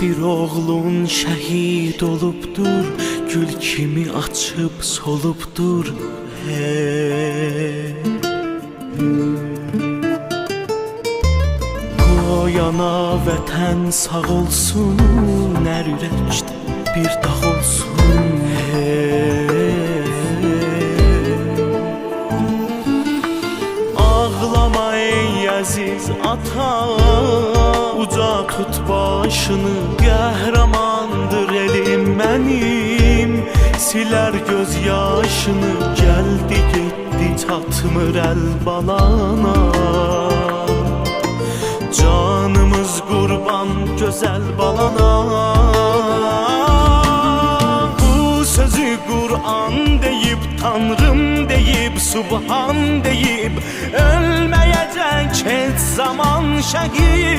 Bir oğlun şəhid olubdur, gül kimi açıb solubdur. Qoyana vətən sağ olsun, hər ürəkdə bir dağ olsun. Ağlama ey əziz ata, uca tut başını, qəhrəmandır elim mənim, silər göz yaşını. Gəldi getdi çatmır əl balana, canımız qurban gözəl balana. Bu sözü Qur'an deyib, Tanrım deyib, Subhan deyib, ölməyəcək heç zaman şəhid.